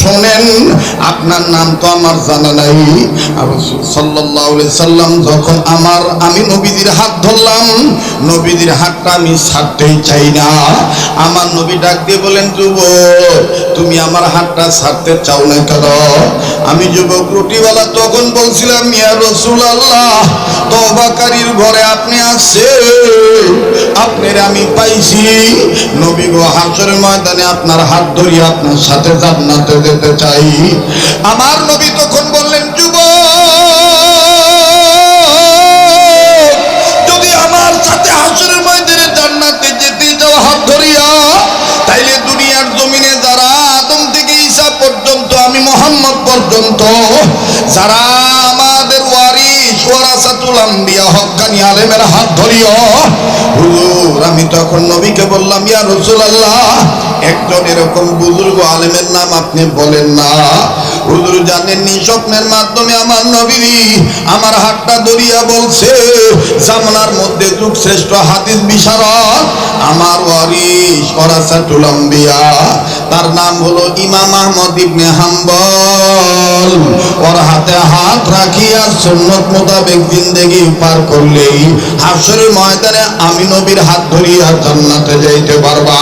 শোনেন, আপনার নাম তো আমার জানা নাই। রাসূল সাল্লাল্লাহু আলাইহি সাল্লাম যখন আমি নবীজির হাত ধরলাম, নবীজির হাতটা আমি ছাড়তেই চাই না। আমার নবী ডাক দিয়ে বলেন, যুবক তুমি আমার হাতটা ছাড়তে চাও না কেন? আমি যুবক রুটিওয়ালা তখন বলছিলাম, ইয়া রাসূলুল্লাহ, তওবাকারীর ঘরে আপনি আছেন, আপনার আমি পাইছি। নবী গো, হাশরের ময়দানে আপনার হাত ধরে আপনার সাথে জান্নাতে যেতে চাই। আমার নবী তখন বললেন, যুবক যদি আমার সাথে হাশরের ময়দানে জান্নাতে যেতে যাও হাত ধরিয়া, তাইলে দুনিয়ার জমিনে যারা আদম থেকে ঈসা পর্যন্ত, আমি মুহাম্মদ পর্যন্ত, যারা আমাদের ওয়ারিস ওয়ারাসাতুল আম্বিয়া হক্কানি আলেমের হাত ধরিও। হুজুর আমি তখন নবীকে বললাম, ইয়া রাসূলুল্লাহ, একজন এরকম বুজুর্গ আলেমের নাম আপনি বলেন না। হুজুর জানেননি, স্বপ্নের মাধ্যমে আমার নবী আমার হাতটা ধরিয়া বলছে, জামানার মধ্যে যুগ শ্রেষ্ঠ হাদিস বিশারদ আমার ওয়ারিস ওয়ারাসাতুল আম্বিয়া, তার নাম হলো ইমাম আহমদ ইবনে হাম্বল। ওর হাতে হাত রাখিয়া সুন্নত মোতাবেক জিন্দেগি পার করলেই হাশরের ময়দানে আমি নবীর হাত ধরিয়া জান্নাতে যাইতে পারবা।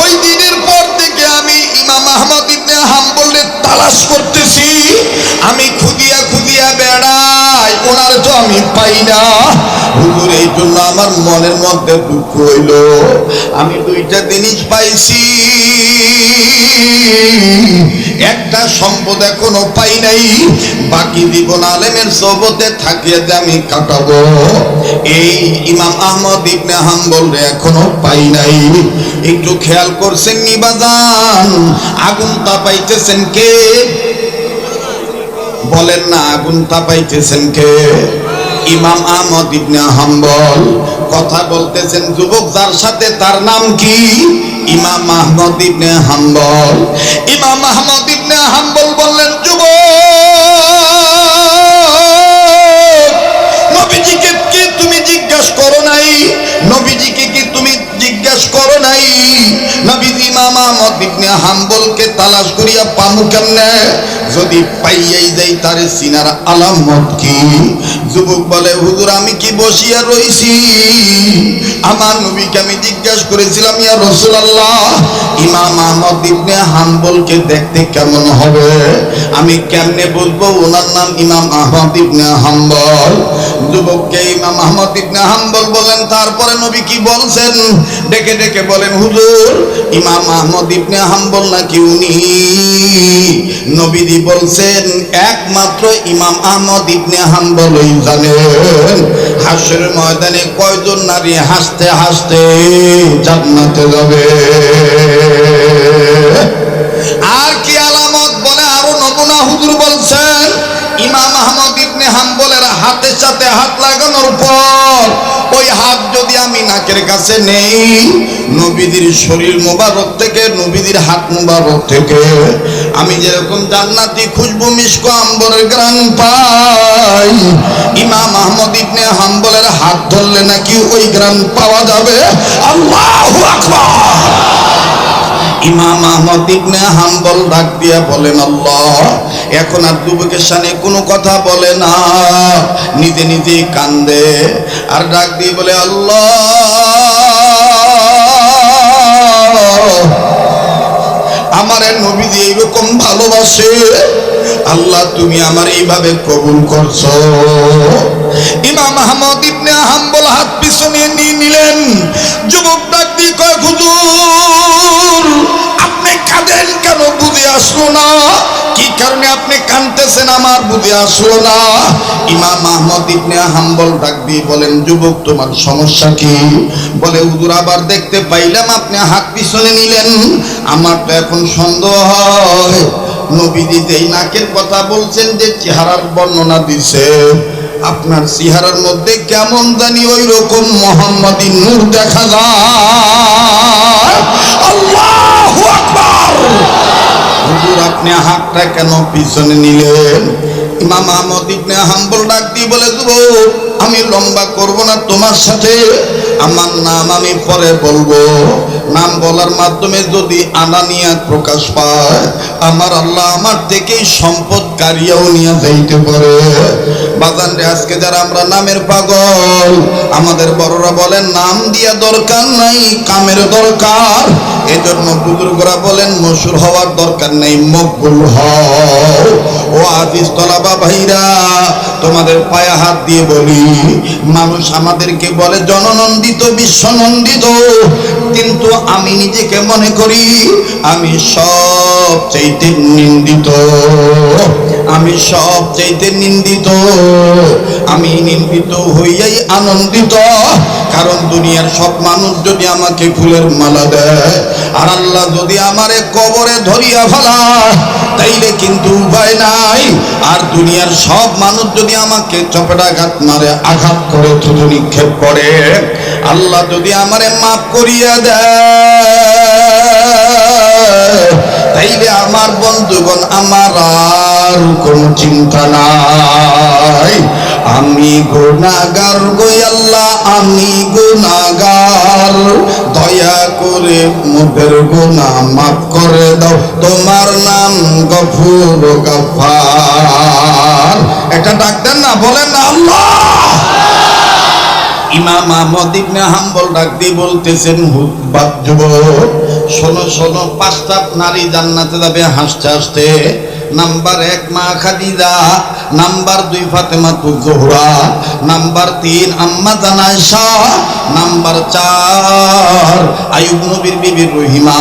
ওই দিনের পর থেকে আমি ইমাম আহমদ ইবনে হাম্বলের তালাশ করতেছি, আমি খুদিয়া খুদিয়া বেড়াই, ওনার তো আমি পাই না। হুজুর এই জন্য আমার মনের মধ্যে দুঃখ হইল, আমি দুইটা জিনিস পাইছি, একটা সম্পদ এখনো পাই নাই, বাকি জীবন আলেমের সোহবতে থাকিয়ে যে আমি কাটাবো, এই ইমাম আহমদ ইবনে হাম্বল এখনো পাই নাই। একটু খেয়াল করছেন নি বাজান, আগুন তাপাইতেছেন কে? বলেন না, আগুন তাপাইতেছেন কে? ইমাম আহমদ ইবনে হাম্বল। কথা বলতেছেন যুবক যার সাথে, তার নাম কি? ইমাম আহমদ ইবনে হাম্বল। ইমাম আহমদ ইবনে হাম্বল বললেন, যুবক নবীজিকে কি তুমি জিজ্ঞাসা করো নাই? নবীজিকে কি তুমি জিজ্ঞাসা করো নাই? নবীজি ইমাম আহমদ ইবনে হাম্বলকে তালাশ করিয়া পামু কেমনে? যদি পাইয়াই যাই তারে সিনার আলামত কি? যুবক বলে, হুজুর আমি কি বসিয়া রইছি? আমার নবীকে আমি জিজ্ঞাসা করেছিলাম, ইয়া রাসূলুল্লাহ, ইমাম আহমদ ইবনে হাম্বলকে দেখতে কেমন হবে? আমি কেমনে বলবো ওনার নাম ইমাম আহমদ ইবনে হাম্বল? যুবককে ইমাম আহমদ ইবনে হাম্বল বলেন। তারপরে নবী কি বলছেন? ডেকে ডেকে বলেন, হুজুর ইমাম আহমদ ইবনে হাম্বল নাকি উনি? নবীজি বলছেন, একমাত্র ইমাম আহমদ ইবনে হাম্বলই জানেন হাশরের ময়দানে কয়জন নারী হাসতে হাসতে জান্নাতে যাবে। আর কি আলামত বলে আরো নমুনা হুজুর বলছেন, ইমাম আহমদ ইবনে হাম্বলের হাতের সাথে হাত লাগানোর পর ওই হাত যদি আমি নাকের কাছে নেই, নবীজির শরীর মোবারক থেকে, নবীজির হাত মোবারক থেকে আমি যেরকম জান্নাতি খুশবু মিশক আম্বরের গ্রান পাই, ইমাম আহমদ ইবনে হাম্বলের হাত ধরলে নাকি ওই গ্রান পাওয়া যাবে। আল্লাহু আকবার। ইমাম আহমদ ইবনে হাম্বল ডাক দিয়া বলেন, আল্লাহ। এখন আর যুবকের সামনে কোনো কথা বলে না, নিজে নিজেই কান্দে আর ডাক দিয়ে বলে, আল্লাহ আমারে নবীজি এইরকম ভালোবাসে, আল্লাহ তুমি আমার এইভাবে কবুল করছো। ইমাম আহমদ ইবনে হাম্বল হাত পিছনে নিয়ে নিলেন। যুবক ডাক দিয়ে কয়, হুজুর আপনি কাঁদেন কেন? বুঝে আসলো না কি কারণে আপনি কাঁদতেছেন, আমার বুঝে আসলো না। ইমাম আহমদ ইবনে হাম্বল ডাক দিয়ে বলেন, যুবক তোমার সমস্যা কি? বলে, হুজুর আবার দেখতে পাইলাম আপনি হাত পিছনে নিলেন, আমার তো এখন সন্দেহ হয় নবীজি যেই নাকের কথা বলছেন, যে চেহারার বর্ণনা দিছে, আপনার চেহারার মধ্যে কেমন জানি ওই রকম মুহাম্মাদি নূর দেখা যায়। আল্লাহু আকবার। হুজুর আপনি হাতটা কেন পিছনে নিলেন? ইমাম আহমদ ইবনে হাম্বল ডাক দিয়ে বলে, যুবক আমি লম্বা করব না তোমার সাথে, আমার নাম আমি পরে বলবো। নাম বলার মাধ্যমে যদি আনানিয়াত প্রকাশ পায়, আমার আল্লাহ আমার থেকেই সম্পদ কারিয়াও নিয়ে যাইতে পারে। বাজান রে, আজকে যারা আমরা নামের পাগল, আমাদের বড়রা বলেন নাম দিয়া দরকার নাই, কামের দরকার। এজন্য বুজুর্গরা বলেন মশহুর হওয়ার দরকার নেই, মকবুল হও। ও আজিজ তলাবা ভাইরা, তোমাদের পায়ে হাত দিয়ে বলি, মানুষ আমাদেরকে বলে জননন্দিত, বিশ্বনন্দিত, কিন্তু আমি নিজেকে মনে করি আমি সবচাইতে নিন্দিত, আমি সবচাইতে নিন্দিত। আমি নিন্দিত হইয়াই আনন্দিত, কারণ দুনিয়ার সব মানুষ যদি আমাকে ফুলের মালা দেয়, আর আল্লাহ যদি আমারে কবরে ধরিয়া ফেলায়, তাইলে কিন্তু উপায় নাই। আর দুনিয়ার সব মানুষ যদি আমাকে চপেটাঘাত মারে, আঘাত করে, থুতু নিক্ষেপ করে, আল্লাহ যদি আমারে মাফ করিয়া দেয়, তাইলে আমার বন্ধুগণ আমার আর কোন চিন্তা নাই। আমি গুনাহগার গো আল্লাহ, আমি গুনাহগার, দয়া করে মোদের গুনাহ মাফ করে দাও, তোমার নাম গফুর গফফার। এটা ডাক দেন না, বলেন না আল্লাহ। ইমাম আহমদ ইবনে হাম্বল ডাক দিয়ে বলতেছেন, হুব্বাত যুবক, শোনো শোনো, পাঁচটা নারী জান্নাতে যাবে হাসতে হাসতে। নাম্বার 1 মা খাদিজা, নাম্বার 2 ফাতেমাতুজ জোহরা, নাম্বার 3 আম্মা জান আয়েশা, নাম্বার 4 আইয়ুব নবীর বিবি রহিমা,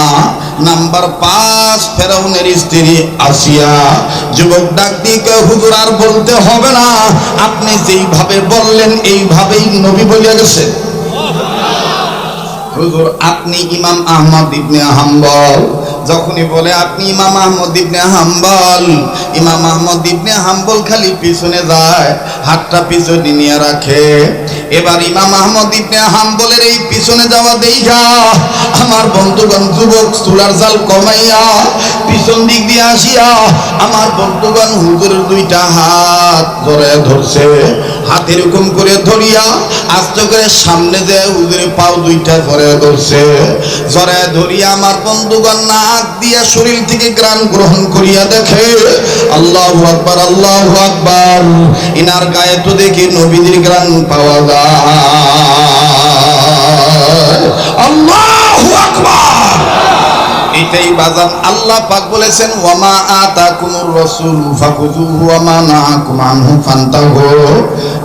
নাম্বার 5 ফেরাউনের স্ত্রী আসিয়া। যুবক ডাক দিয়ে কয়, হুজুর আর বলতে হবে না, আপনি যেইভাবে বললেন এইভাবেই নবী বলে গেছেন। হুজুর আপনি ইমাম আহমদ ইবনে হাম্বল, যখনই বলে আপনি ইমাম আহমদ ইবনে হাম্বল, ইমাম আহমদ ইবনে হাম্বল খালি পিছনে যায়, হাতটা পিছনে নিয়ে রাখে। এবার ইমাম আহমদ ইবনে হাম্বলের এই পিছনে যাওয়া দেখা আমার বন্ধুগণ যুবক চুলার জাল কমাইয়া পিছন দিক দিয়ে আসিয়া আমার বন্ধুগণ হুজুরের 2টা হাত ধরে ধরছে। হাত এরকম করে ধরিয়া আস্তে করে সামনে যে হুজুরের পাও 2টা ধরে ধরছে। জড়ে ধরিয়া আমার বন্ধুগণ নাক দিয়া শরীর থেকে গ্রাণ গ্রহণ করিয়া দেখে, আল্লাহু আকবার, আল্লাহু আকবার, ইনার গায়ে তো দেখি নবীদের গ্রাণ পাওয়া যায়। আল্লাহু আকবার। এটাই বাজান আল্লাহ পাক বলেছেন, ওয়ামা আতাকুমুর রাসূল ফাখুযুহু ওয়ামা নাহাকুম আনহু ফান্তাহু।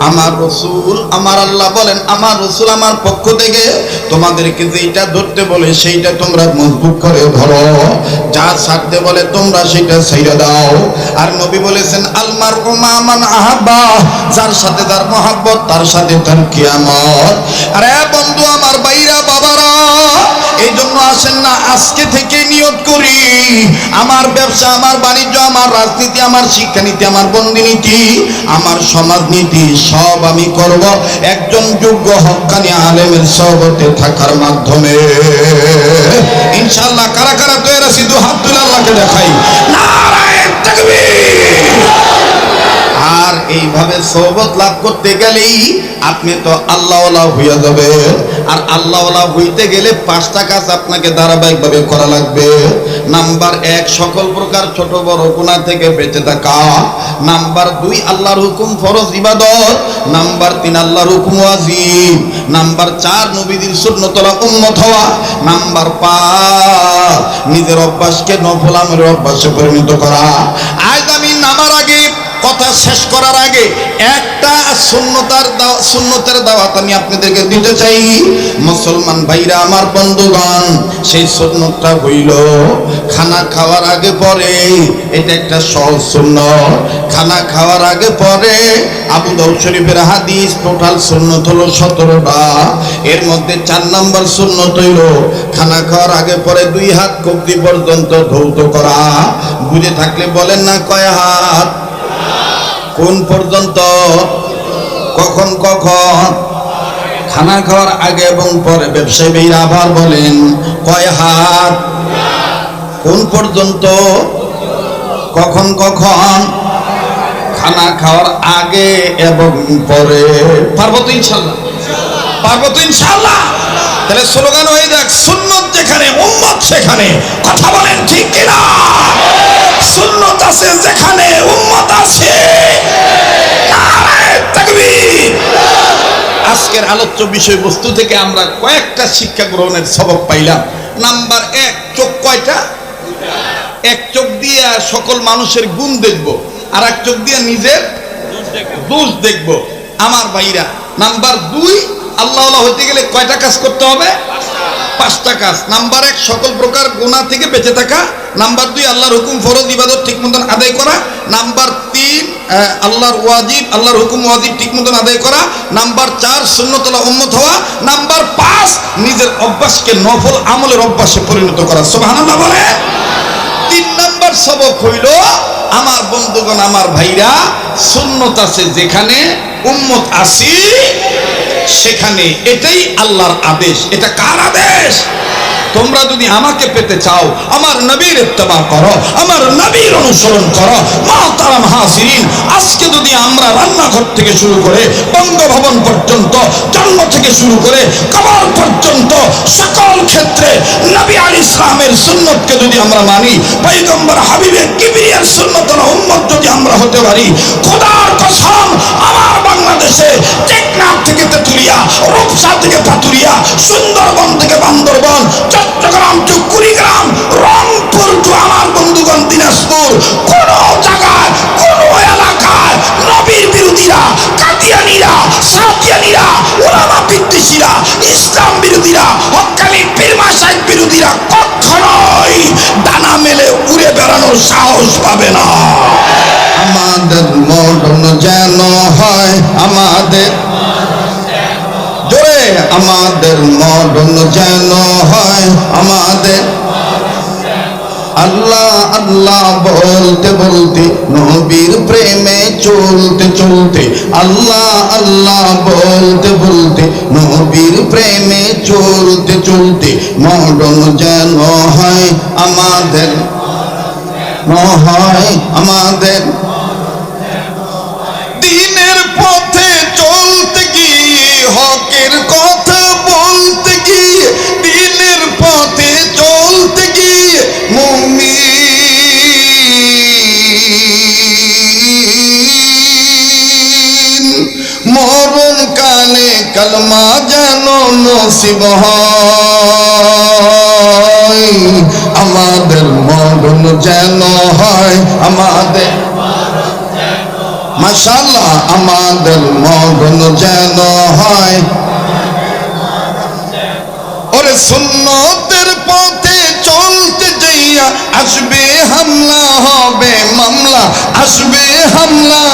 আমার রাসূল, আমার আল্লাহ বলেন, আমার রাসূল আমার পক্ষ থেকে তোমাদেরকে যেটা ধরতে বলে সেইটা তোমরা মজবুত করে ধরো, যা ছাড়তে বলে তোমরা সেটা ছেড়ে দাও। আর নবী বলেছেন, আল মারউ মা মান আহাব্বা, যার সাথে তার মহব্বত তার সাথে তার কিয়ামত। আরে বন্ধু আমার, ভাইরা, বাবারা, এই জন্য আসেন না আজকে থেকে নিয়ত করি, আমার ব্যবসা, আমার বাণিজ্য, আমার রাজনীতি, আমার শিক্ষানীতি, আমার বন্দিনীতি, আমার সমাজনীতি সব আমি করব একজন যোগ্য হক্কানি আলেমের সহবতে থাকার মাধ্যমে। ইনশাআল্লাহ। কারা কারা তৈরি আছি? দু হাত তুলে আল্লাহকে দেখাই, নারায়ে তাকবীর। আর এইভাবে সহবত লাভ করতে গেলেই আপনি তো আল্লাহওয়ালা হইয়া যাবে। আর আল্লাহওয়ালা হইতে গেলে 5টা কাজ আপনাকে ধারাবাহিকভাবে করা লাগবে। নাম্বার 1, সকল প্রকার ছোট বড় গুনাহ থেকে বেঁচে থাকা। নাম্বার 2, আল্লাহর হুকুম ফরজ ইবাদত। নাম্বার 3, আল্লাহর হুকুম ওয়াজিব। নাম্বার 4, নবীদের সুন্নতলা উম্মত হওয়া। নাম্বার 5, নিজের অভ্যাসকে নফল আমলের অভ্যাসে পরিণত করা। আজ আমি নামার আগে, কথা শেষ করার আগে একটা সুন্নতের দাওয়াত আমি আপনাদেরকে দিতে চাই। মুসলমান ভাইরা আমার, বন্ধুগণ, সেই সুন্নতটা হইল খানা খাওয়ার আগে পরে, এটা একটা সহজ সুন্নত। খানা খাওয়ার আগে পরে আবু দাউদ শরীফের হাদিস, টোটাল সুন্নত হলো 17টা। এর মধ্যে 4 নম্বর সুন্নত হইল খানা খাওয়ার আগে পরে 2 হাত কবজি পর্যন্ত ধৌত করা। বুঝে থাকলে বলেন না কয় হাত? কোন পর্যন্ত? কখন কখন? খানা খাওয়ার আগে এবং পরে। ব্যবসায়ী ভাইরা আবার বলেন, কয় হাত? কোন পর্যন্ত? কখন কখন? খানা খাওয়ার আগে এবং পরে। পারবো তো ইনশাআল্লাহ? পারবো তো ইনশাআল্লাহ? তাহলে স্লোগান হয়ে যাক, সুন্নত যেখানে উম্মত সেখানে। কথা বলেন ঠিক কিনা? সুন্নত আছে যেখানে উম্মত আছে। নারায়ে তাকবীর। আজকের আলোচ্য বিষয়বস্তু থেকে আমরা কয়েকটা শিক্ষা গ্রহণের সবক পাইলাম। নাম্বার 1, চোখ কয়টা? এক চোখ দিয়ে সকল মানুষের গুণ দেখব, আর এক চোখ দিয়ে নিজের দোষ দেখব। আমার ভাইরা, নাম্বার 2, আল্লাহ হইতে গেলে কয়টা কাজ করতে হবে? 5টা কাজ। নাম্বার 1, সকল প্রকার গুনাহ থেকে বেঁচে থাকা। নাম্বার 2, আল্লাহর হুকুম ফরজ ইবাদত ঠিক মতন আদায় করা। নাম্বার 3, আল্লাহর ওয়াজিব আল্লাহর হুকুম ওয়াজিব ঠিক মতন আদায় করা। নাম্বার 4, সুন্নতুল্লাহ উম্মত হওয়া। নাম্বার 5, নিজের অভ্যাসকে নফল আমলের অভ্যাসে পরিণত করা। সুবহানাল্লাহ বলে। 3 নাম্বার সবক হইল, আমার বন্ধুগণ, আমার ভাইরা, সুন্নত আছে যেখানে উম্মত আছি সেখানে। এটাই আল্লাহর আদেশ। এটা কার আদেশ? তোমরা যদি আমাকে পেতে চাও, আমার নবীর ইত্তেবা করো, আমার নবীর অনুসরণ করো। মুহতারাম হাজিরিন, আজকে যদি আমরা রান্নাঘর থেকে শুরু করে বঙ্গভবন পর্যন্ত, জন্ম থেকে শুরু করে কবর পর্যন্ত সকল ক্ষেত্রে নবী আলাইহিস সালামের সুন্নতকে যদি আমরা মানি, পয়গম্বর হাবিবের কিবরিয়ার সুন্নতের উম্মত যদি আমরা হতে পারি, খোদার কসম, আমার বাংলাদেশে টেকনাফ থেকে তেতুলিয়া, রূপসা থেকে পাতুরিয়া, সুন্দরবন থেকে বান্দরবন, চট্টগ্রাম টু কুড়িগ্রাম, রংপুর টু আমার বন্ধুগণ দিনাজপুর, কোন জায়গায় কোন এলাকায় নবীর বিরোধীরা, কাদিয়ানীরা, সাদিয়ানীরা, উলামা বিদ্বেষীরা, ইসলাম বিরোধীরা, হক্কানি পীর মাশায়েখ বিরোধীরা কখনোই ডানা মেলে উড়ে বেড়ানোর সাহস পাবে না। আমাদের মরণ যেন হয়, আমাদের জোরে, আমাদের মরণ যেন হয়, আমাদের আল্লাহ আল্লাহ বলতে বলতে, নবীর প্রেমে চলতে চলতে, আল্লাহ আল্লাহ বলতে বলতে, নবীর প্রেমে চলতে চলতে, মরণ যেন হয় আমাদের, হয় আমাদের। দিনের পথে চলতে গিয়ে, হকের কথা বলতে গিয়ে, দিনের পথে চলতে গিয়ে মুমিন মরণ কালে কালমা যেন নসিব হয়। আমাদের মরণ যেন হয় আমাদের, মাশাআল্লাহ, আমাদের মরণ যেন হয়। ওরে সুন্নতের পথে চলতে যাইয়া আসবে হামলা, হবে মামলা, আসবে হামলা,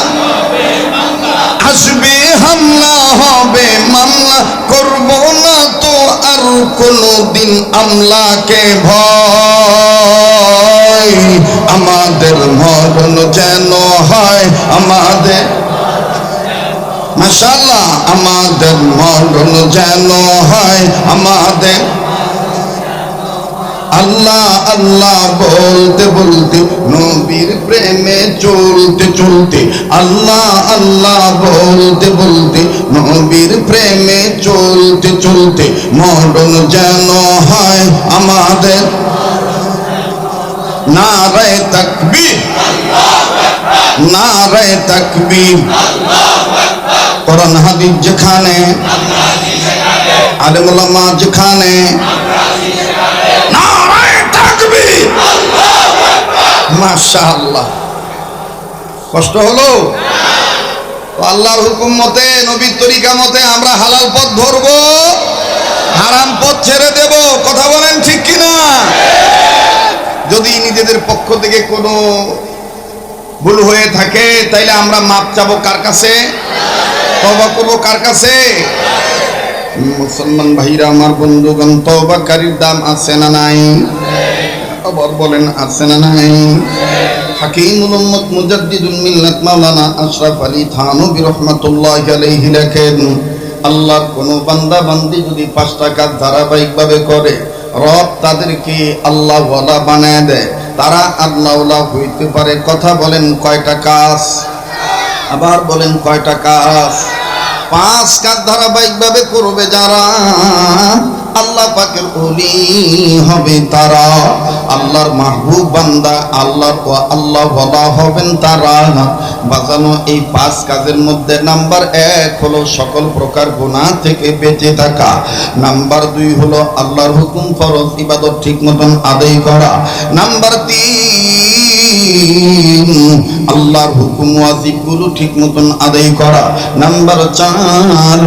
আসবে হামলা, হবে মামলা, করব না তো আর কোনদিন আমলাকে ভয়। আমাদের মরণ যেন হয় আমাদের, মাশাআল্লাহ, আমাদের মরণ যেন হয় আমাদের। আল্লাহ আল্লাহ বলতে বলতে, নবীর প্রেমে চলতে চলতে, আল্লাহ আল্লাহ বলতে বলতে, নবীর প্রেমে চলতে চলতে, মরণ যেন হয় আমাদের। নারায়ে তাকবীর, নারায়ে তাকবীর। কোরআন হাদিস যেখানে, আলেম ওলামা যেখানে, নারায়ে তাকবীর। মাশাআল্লাহ। কষ্ট হলো? আল্লাহর হুকুম মতে, নবীর তরিকা মতে আমরা হালাল পথ ধরবো, হারাম পথ ছেড়ে দেব। কথা বলেন ঠিক কিনা? যদি নিজেদের পক্ষ থেকে কোনো ভুল হয়ে থাকে, তাইলে আমরা মাপ চাবো কার কাছে? তওবা করবো কার কাছে? মুসলমান ভাইরা, আমার বন্ধুগণ, তওবাকারীর দাম আছে না নাই? আবার বলেন, আছে না নাই? হাকিমুল উম্মত মুজাদ্দিদুল মিল্লাত মাওলানা আশরাফ আলী থানভী রাহমাতুল্লাহি আলাইহি লেখেন, আল্লাহর কোন বান্দা বান্দি যদি 5টা কাজ ধারাবাহিকভাবে করে, রব তাদেরকে আল্লাহ ওয়ালা বানায় দেয়। তারা আল্লাহ ওয়ালা হইতে পারে। কথা বলেন, কয়টা কাজ? আবার বলেন কয়টা কাজ? 5 কাজ ধারাবাহিকভাবে করবে যারা, আল্লাহ পাকের ওলি হবে তারা, আল্লাহর মাহবুব বান্দা, আল্লাহ ওয়ালা হবেন তারা। বাজানো এই 5 কাজের মধ্যে নাম্বার 1 হলো সকল প্রকার গুনাহ থেকে বেঁচে থাকা। নাম্বার 2 হলো আল্লাহর হুকুম ফরজ ইবাদত ঠিক মতন আদায় করা। নাম্বার 3 আল্লাহর হুকুম ওয়াজিবগুলো ঠিক মতন আদায় করা। নাম্বার 4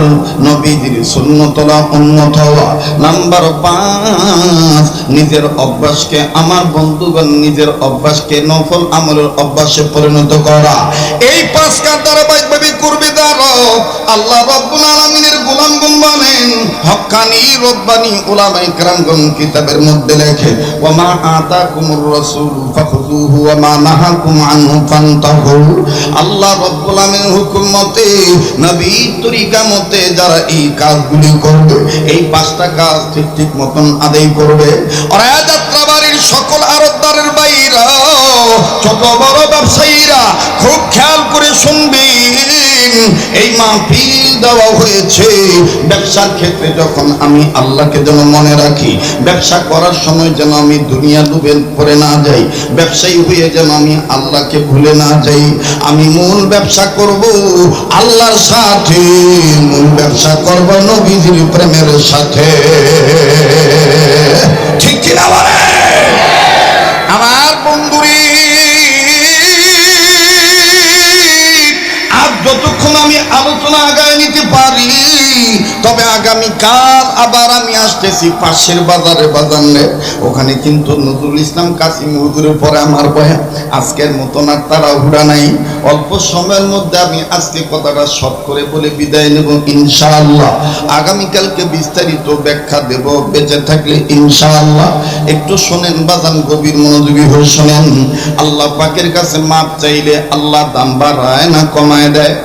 নবীজির সুন্নতলা উম্মত হওয়া। নাম্বার 5 নিজের অভ্যাসকে, আমার বন্ধুগণ, নিজের অভ্যাসকে নফল আমলের অভ্যাসে পরিণত করা। এই 5 কাজ ধারাবাহিকভাবে করবে যারা, আল্লাহ রাব্বুল আলামিনের গোলামগণ বলেন, হক্কানি রব্বানি উলামায়ে কেরামগণ কিতাবের মধ্যে লেখে, ওয়া মা আতাকুমুর রাসূল ফাখুযুহু ওয়া মা নাহাকুম আনহু ফান্তাহু। আল্লাহ রাব্বুল আলামিনের হুকুম মতে, নবীর তরিকা মতে যারা এই কাজগুলি করবে, এই 5টা কাজ ঠিক মতন আদায় করবে। আর যাত্রাবাড়ির সকল আড়তদারের বাইরা, ছোট বড় ব্যবসায়ীরা খুব খেয়াল করে শুনবেন। এই মাহফিল দেওয়া হয়েছে ব্যবসার ক্ষেত্রে, যখন আমি আল্লাহকে যেন মনে রাখি, ব্যবসা করার সময় যেন আমি দুনিয়া ডুবে পড়ে না যাই, ব্যবসায়ী হয়ে যেন আমি আল্লাহকে ভুলে না যাই। আমি মূল ব্যবসা করব আল্লাহর সাথে, মূল ব্যবসা করব নবীজির প্রেমের সাথে। ঠিক কিনা বলে আমার বন্ধুরে? আর যতক্ষণ আমি আলোচনা আগায় নিতে পারি, তবে আগামীকাল আবার আমি আসতেছি পাশের বাজারে, বাজারে ওখানে কিন্তু নজরুল ইসলাম কাসিম হুজুরের পরে আমার বয়ান। আজকের মতন আর তাড়াহুড়া নাই, অল্প সময়ের মধ্যে আমি আজকে কথাটা শর্ট করে বলে বিদায় নেব ইনশাআল্লাহ। আগামীকালকে বিস্তারিত ব্যাখ্যা দেব বেঁচে থাকলে ইনশাআল্লাহ। একটু শোনেন বাজান, গভীর মনোযোগী হয়ে শোনেন। আল্লাহ পাকের কাছে মাপ চাইলে আল্লাহ দাম বাড়ায় না কমায় দেয়?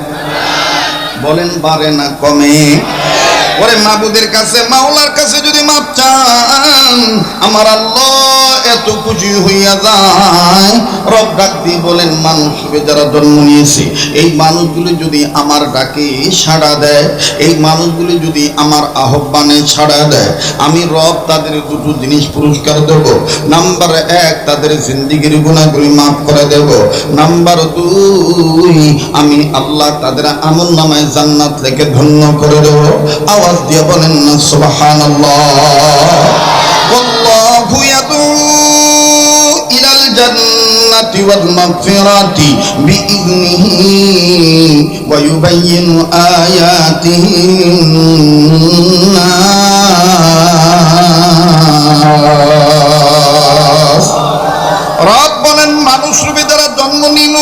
বলেন বাড়ে না কমে? ওরে মাবুদের কাছে, মাওলার কাছে যদি মাপ চান, আমার আল্লাহ এত খুশি হইয়া যায়। রব ডাক দিয়ে বলেন, মানুষ যারা জন্ম নিয়েছে, এই মানুষগুলো যদি আমার ডাকে সাড়া দেয়, এই মানুষগুলো যদি আমার আহ্বানে সাড়া দেয়, আমি রব তাদের দুটো জিনিস পুরস্কার দেব। নাম্বার 1, তাদের জিন্দেগির গুনাহগুলি মাফ করে দেব। নাম্বার 2, আমি আল্লাহ তাদের আমল নামায় জান্নাত লেখে ধন্য করে দেব। আওয়াজ দিয়ে বলেন না সুবহানাল্লাহ। আল্লাহু ইয়াদউ ইলাল জান্নাতি ওয়াল মাগফিরাতি বিইذনিহি ওয়া ইউবাইয়িনু আয়াতিহি লিন-নাস। রব বলেন, মানুষ রূপে যারা জন্ম নিল,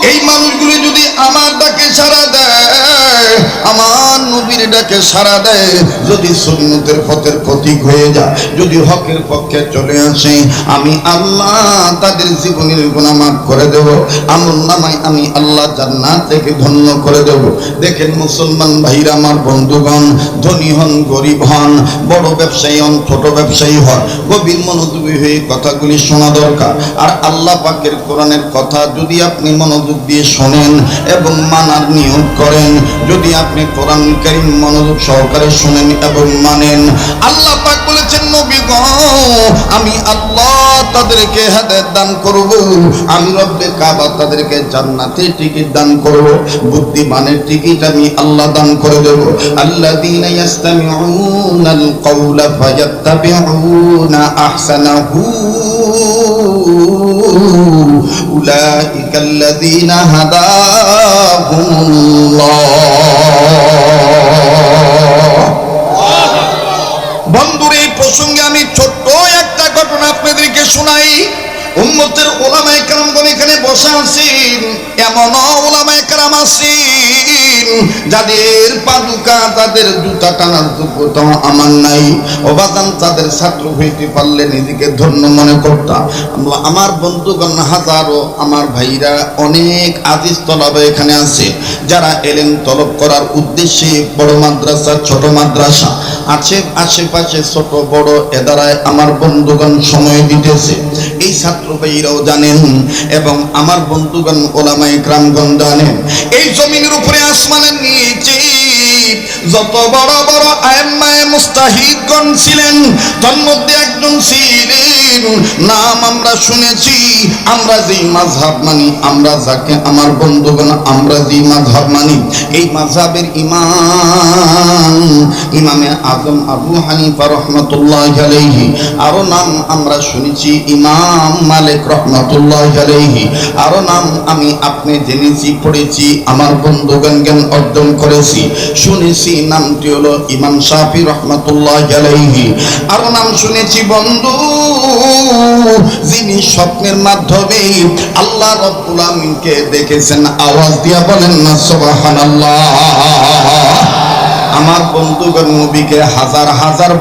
এই মানুষগুলি যদি আমার ডাকে সাড়া দেয়, আমার নবীর ডাকে সাড়া দেয়, যদি সুন্নতের পথের প্রতীক হয়ে যায়, যদি হকের পক্ষে চলে আসে, আমি আল্লাহ তাদের জীবনের গুনাহ মাফ করে দেব। আমল নামায় আমি আল্লাহ জান্নাত থেকে ধন্য করে দেব। দেখেন মুসলমান ভাইরা, আমার বন্ধুগণ, ধনী হন গরিব হন, বড় ব্যবসায়ী হন ছোট ব্যবসায়ী হন, গভীর মনোযোগী হয়ে কথাগুলি শোনা দরকার। আর আল্লাহ পাকের কোরআনের কথা যদি আপনি মনোযোগ দিয়ে শোনেন এবং মানার নিয়ত করেন, যদি আপনি কোরআন কারীম মনোযোগ সহকারে শুনেন এবং মানেন, আল্লাহ পাক বলেছেন, নবী গো, আমি আল্লাহ তাদেরকে হেদায়েত দান করব, আমি রব্বে কাবা তাদেরকে জান্নাতের টিকিট দান করব, বুদ্ধিমানের টিকিট আমি আল্লাহ দান করে দেব। আল্লাযীনা ইয়াসতামিউনাল কাওলা ফায়াত্তাবিউনা আহসানাহু উলাইকাল্লাযীনা হাদাহুমুল্লাহ। বন্ধুর এই প্রসঙ্গে আমি ছোট্ট একটা ঘটনা আপনাদেরকে শোনাই। উম্মতের ওলামায়ে কেরামগণ এখানে বসে আছেন, এমন ওলামায়ে কেরাম আছেন যাদের পাদুকা, তাদের জুতা টানার যোগ্যতা আমার নাই। অবাদান তাদের ছাত্র হইতে পারলে নিজেকে ধন্য মনে করতাম। আমার বন্ধুগণ হাজারো, আমার ভাইরা অনেক আজিজ তলবে এখানে আছে, যারা এলেম তলব করার উদ্দেশ্যে বড় মাদ্রাসা ছোট মাদ্রাসা আছে, আশেপাশে ছোট বড় এদারায় আমার বন্ধুগণ সময় দিতেছে। এই ছাত্র ভাইরাও জানেন এবং আমার বন্ধুগণ ওলামায়ে কেরামগণ জানেন, এই জমিনের উপরে আসমানের নিচে যত বড় বড় আইম্মায়ে মুস্তাহিদগণ ছিলেন, তার মধ্যে একজন ছিলেন, নাম আমরা শুনেছি, আমরা যেই মাযহাব মানি, আমরা যাকে আমার বন্ধুগণ আমরা যেই মাযহাব মানি, এই মাযহাবের ইমামে আজম আবু হানিফা রাহমাতুল্লাহি আলাইহি। আরো নাম আমরা শুনেছি ইমাম মালিক রাহমাতুল্লাহি আলাইহি। আরো নাম আমি আপনি জেনেছি, পড়েছি, আমার বন্ধুগণ জ্ঞান অর্জন করেছি, শুনেছি, নামটি হলো ইমাম শাফি রাহমাতুল্লাহি আলাইহি। আরো নাম শুনেছি বন্ধু, যিনি স্বপ্নের মাধ্যমে আল্লাহ রাব্বুল আমিনকে দেখেছেন। আওয়াজ দিয়া বলেন না সুবহানাল্লাহ। আমার বন্ধুগণ নবীকে হাজার হাজার